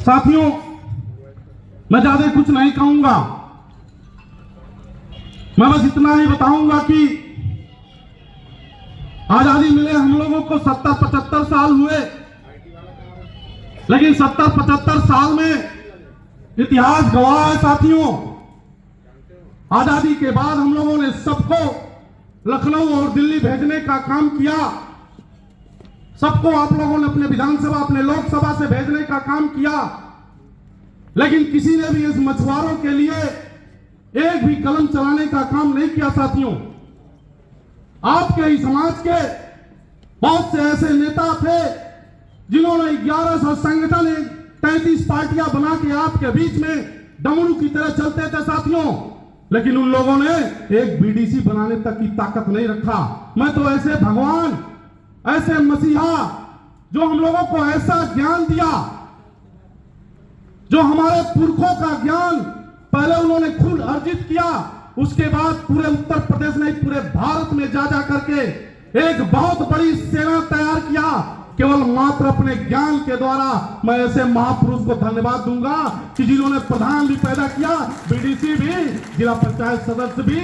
साथियों, मैं ज्यादा कुछ नहीं कहूंगा, मैं बस इतना ही बताऊंगा कि आजादी मिले हम लोगों को 70-75 साल हुए, लेकिन 70-75 साल में इतिहास गवाह है साथियों। आजादी के बाद हम लोगों ने सबको लखनऊ और दिल्ली भेजने का काम किया, सबको आप लोगों ने अपने विधानसभा अपने लोकसभा से भेजने का काम किया, लेकिन किसी ने भी इस मछुआरों के लिए एक भी कलम चलाने का काम नहीं किया साथियों। आपके ही समाज के बहुत से ऐसे नेता थे जिन्होंने 1100 संगठन 33 पार्टियां बना के आपके बीच में डमरू की तरह चलते थे साथियों, लेकिन उन लोगों ने एक बीडीसी बनाने तक की ताकत नहीं रखा। मैं तो ऐसे भगवान, ऐसे मसीहा जो हम लोगों को ऐसा ज्ञान दिया, जो हमारे पुरखों का ज्ञान पहले उन्होंने खुद अर्जित किया, उसके बाद पूरे उत्तर प्रदेश नहीं पूरे भारत में जा करके एक बहुत बड़ी सेना तैयार किया, केवल मात्र अपने ज्ञान के द्वारा। मैं ऐसे महापुरुष को धन्यवाद दूंगा कि जिन्होंने प्रधान भी पैदा किया, बीडीसी भी, जिला पंचायत सदस्य भी,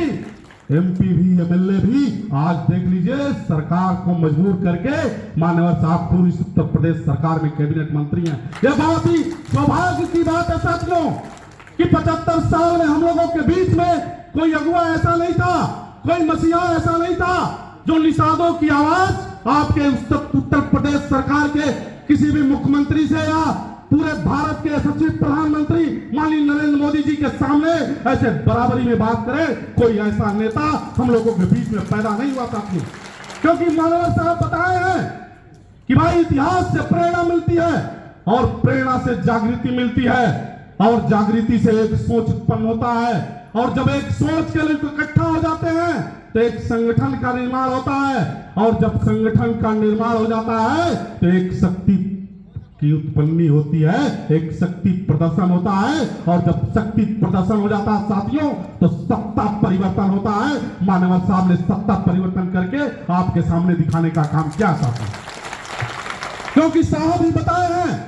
एमपी भी, एमएलए भी। आज देख लीजिए सरकार को मजबूर करके मान्यवर साहब पूरी उत्तर प्रदेश सरकार में कैबिनेट मंत्री हैं। यह बहुत ही सौभाग्य की बात है साथियों कि 75 साल में हम लोगों के बीच में कोई अगुआ ऐसा नहीं था, कोई मसीहा ऐसा नहीं था जो निषादों की आवाज आपके उत्तर प्रदेश सरकार के किसी भी मुख्यमंत्री से या पूरे भारत के यशस्वी प्रधानमंत्री माननीय नरेंद्र मोदी जी के सामने ऐसे बराबरी में बात करे। कोई ऐसा नेता हम लोगों के बीच में पैदा नहीं हुआ साथियों, क्योंकि मानव साहब बताए हैं कि भाई इतिहास से प्रेरणा मिलती है और प्रेरणा से जागृति मिलती है, और जागृति से एक सोच उत्पन्न होता है, और जब एक सोच के लोग इकट्ठा हो जाते हैं तो एक संगठन का निर्माण होता है, और जब संगठन का निर्माण हो जाता है तो एक शक्ति की उत्पत्ति होती है, एक शक्ति प्रदर्शन होता है, और जब शक्ति प्रदर्शन हो जाता है साथियों तो सत्ता परिवर्तन होता है। मानव साहब ने सत्ता परिवर्तन करके आपके सामने दिखाने का काम किया साथियों, क्योंकि साहब ही बताए हैं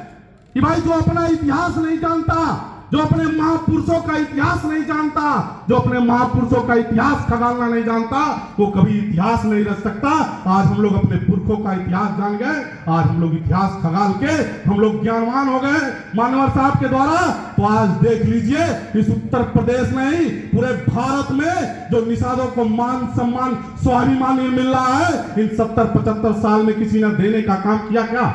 कि भाई जो अपना इतिहास नहीं जानता, जो अपने महापुरुषों का इतिहास नहीं जानता, जो अपने महापुरुषों का इतिहास खगालना नहीं जानता, वो कभी इतिहास नहीं रच सकता। आज हम लोग अपने पुरखों का इतिहास जान गए, आज हम लोग इतिहास खगाल के हम लोग ज्ञानवान हो गए मानवर साहब के द्वारा। तो आज देख लीजिए इस उत्तर प्रदेश में ही पूरे भारत में जो निषादों को मान सम्मान स्वाभिमान मिल रहा है, इन 70-75 साल में किसी ने देने का काम किया क्या?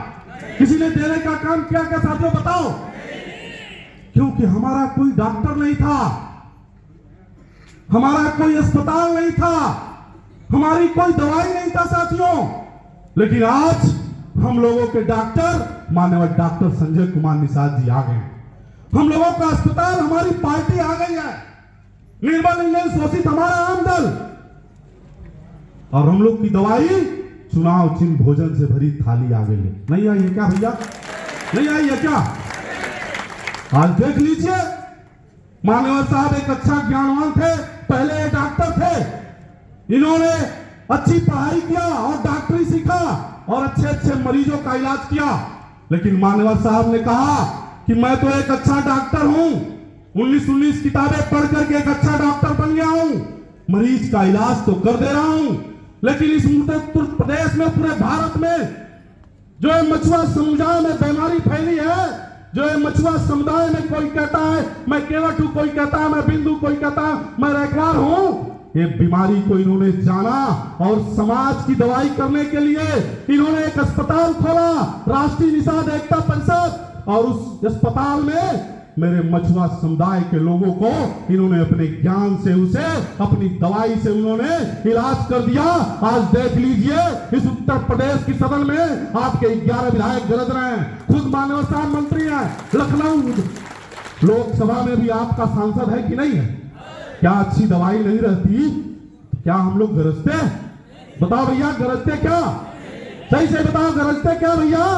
किसी ने देने का काम किया क्या साथियों बताओ? क्योंकि हमारा कोई डॉक्टर नहीं था, हमारा कोई अस्पताल नहीं था, हमारी कोई दवाई नहीं था साथियों, लेकिन आज हम लोगों के डॉक्टर माननीय डॉक्टर संजय कुमार निषाद जी आ गए, हम लोगों का अस्पताल हमारी पार्टी आ गई है, निर्मल इंजन शोषित हमारा आम दल, और हम लोग की दवाई चुनाव चिन्ह भोजन से भरी थाली आ गई है। नहीं आई है क्या भैया? नहीं आई है क्या? आज देख लीजिए मान्यवर साहब एक अच्छा ज्ञानवान थे, पहले डॉक्टर थे, इन्होंने अच्छी पढ़ाई किया और डॉक्टरी सीखा और अच्छे अच्छे मरीजों का इलाज किया, लेकिन मान्यवर साहब ने कहा कि मैं तो एक अच्छा डॉक्टर हूं, 19 किताबें पढ़ करके एक अच्छा डॉक्टर बन गया हूं, मरीज का इलाज तो कर दे रहा हूं, लेकिन इस उत्तर प्रदेश में पूरे भारत में जो मछुआ समुदाय में बीमारी फैली है, जो मछुआ समुदाय में कोई कहता है मैं केवट हूं, कोई कहता है मैं बिंदु, कोई कहता है मैं रखवार हूं, ये बीमारी को इन्होंने जाना और समाज की दवाई करने के लिए इन्होंने एक अस्पताल खोला, राष्ट्रीय निषाद एकता परिषद, और उस अस्पताल में मेरे मछुआ समुदाय के लोगों को इन्होंने अपने ज्ञान से उसे अपनी दवाई से उन्होंने इलाज कर दिया। आज देख लीजिए इस उत्तर प्रदेश की सदन में आपके 11 विधायक गरज रहे हैं, खुद मानव साहब मंत्री हैं, लखनऊ लोकसभा में भी आपका सांसद है कि नहीं है? क्या अच्छी दवाई नहीं रहती क्या हम लोग गरजते? बताओ भैया गरजते क्या? सही से बताओ गरजते क्या भैया?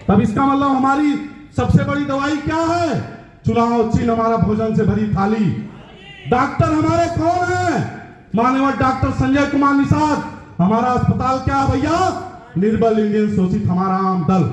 तब इसका मतलब हमारी सबसे बड़ी दवाई क्या है? चुनाव चिन्ह हमारा भोजन से भरी थाली। डॉक्टर हमारे कौन है? माननीय डॉक्टर संजय कुमार निषाद। हमारा अस्पताल क्या है भैया? निर्बल इंडियन शोषित हमारा आम दल।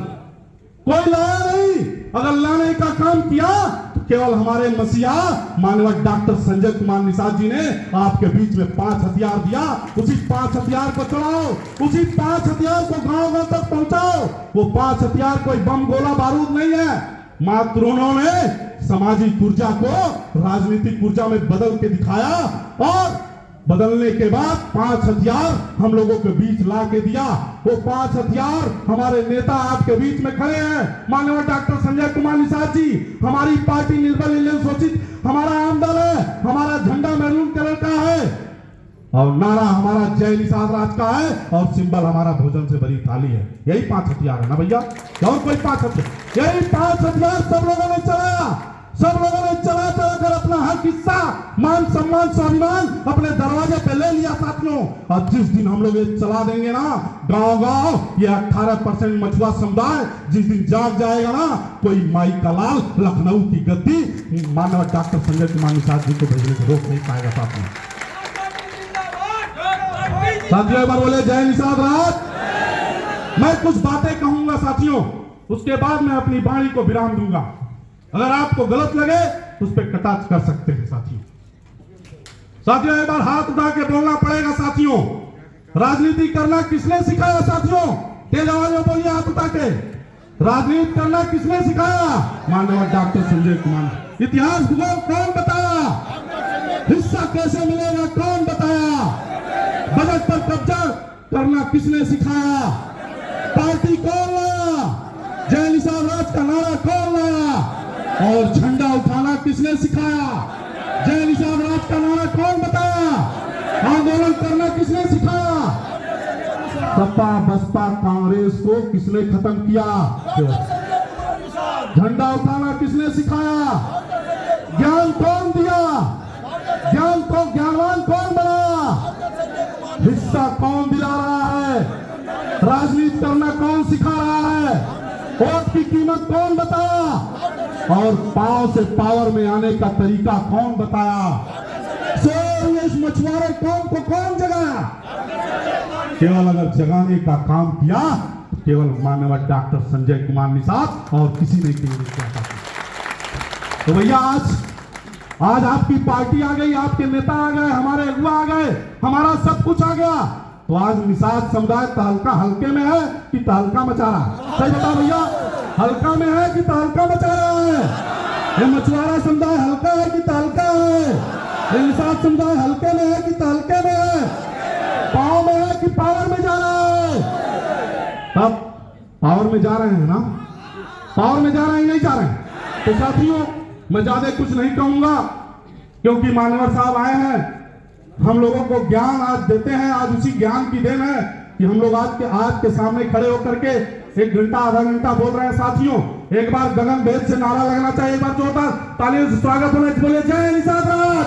कोई लाया नहीं, अगर लाने का काम किया तो केवल हमारे मसीहा माननीय डॉक्टर संजय कुमार निषाद जी ने आपके बीच में 5 हथियार दिया। उसी 5 हथियार को चलाओ, उसी 5 हथियार को गांव-गांव तक पहुंचाओ। वो 5 हथियार कोई बम गोला बारूद नहीं है, मात्र उन्होंने सामाजिक ऊर्जा को राजनीतिक ऊर्जा में बदल के दिखाया और बदलने के बाद 5 हथियार हम लोगों के बीच ला के दिया। वो 5 हथियार हमारे नेता आपके बीच में खड़े हैं। माननीय डॉक्टर संजय कुमार निषाद जी, हमारी पार्टी निर्बल इंडियन शोषित हमारा आमदल है, हमारा झंडा मैरून कलर का है और नारा हमारा जय निषाद राज का है और सिंबल हमारा भोजन से भरी थाली है। यही 5 हथियार है ना भैया, और कोई 5 हथियार? यही 5 हथियार सब लोगों ने चलाया, सब लोगों ने चला कर अपना हर हिस्सा, मान सम्मान स्वाभिमान अपने दरवाजे पे ले लिया साथियों। और जिस दिन हम लोग ये चला देंगे ना गांव-गांव, ये 18% मछुआ समुदाय जिस दिन जाग जाएगा ना, कोई माई का लाल लखनऊ की गद्दी माननीय डॉक्टर संजय कुमार निषाद जी को भेजने से रोक नहीं पाएगा साथियों। साथियों एक बार बोले जय निषाद राज। मैं कुछ बातें कहूंगा साथियों, उसके बाद मैं अपनी वाणी को विराम दूंगा। अगर आपको गलत लगे तो उस पर कटाक्ष कर सकते हैं साथियों। साथियों एक बार हाथ उठा के बोलना पड़ेगा साथियों। राजनीति करना किसने सिखाया साथियों? तेज आवाज में बोलिए हाथ उठा के। राजनीति करना किसने सिखाया? माननीय डॉक्टर संजय कुमार। इतिहास भूगोल कौन बताया? हिस्सा कैसे मिलेगा कौन बताया? बजट पर कब्जा करना किसने सिखाया? पार्टी कौन लाया? जय निषाद राज का नारा कौन लाया? और झंडा उठाना किसने सिखाया? जय निषाद राज का नारा कौन बताया? आंदोलन करना किसने सिखाया? सपा बसपा कांग्रेस को किसने खत्म किया? झंडा उठाना किसने सिखाया? ज्ञान कौन दिया? ज्ञान को ज्ञानवान कौन बनाया? हिस्सा कौन दिला रहा है? राजनीति करना कौन सिखा रहा है? वोट की कीमत कौन बताया? और पाव से पावर में आने का तरीका कौन बताया? इस मछुआरे कौन को कौन जगाया? केवल अगर जगाने का काम किया तो केवल माननीय डॉक्टर संजय कुमार निषाद और किसी ने किया था। तो भैया आज आपकी पार्टी आ गई, आपके नेता आ गए, हमारे अगुआ आ गए, हमारा सब कुछ आ गया। तो आज निषाद समुदाय तहलका हल्के में है कि तहलका मचा रहा है? सही बताओ भैया, हल्का में है कि तहलका मचा रहा है? ये मछुआरा समुदाय हल्का है कि तहलका है? ये निषाद समुदाय हल्के में है कि तहलके में है? पावर में है कि पावर में जा रहा है? तब पावर में जा रहे हैं ना? पावर में जा रहे हैं नहीं जा रहे हैं? तो साथियों मैं ज्यादा कुछ नहीं कहूंगा क्योंकि मानवर साहब आए हैं, हम लोगों को ज्ञान आज देते हैं। आज उसी ज्ञान की देन है कि हम लोग आज के सामने खड़े होकर के 1 घंटा आधा घंटा बोल रहे हैं साथियों। एक बार गगन भेद से नारा लगना चाहिए, एक बार जोरदार तालियों से स्वागत होना चाहिए। जय निषाद राज।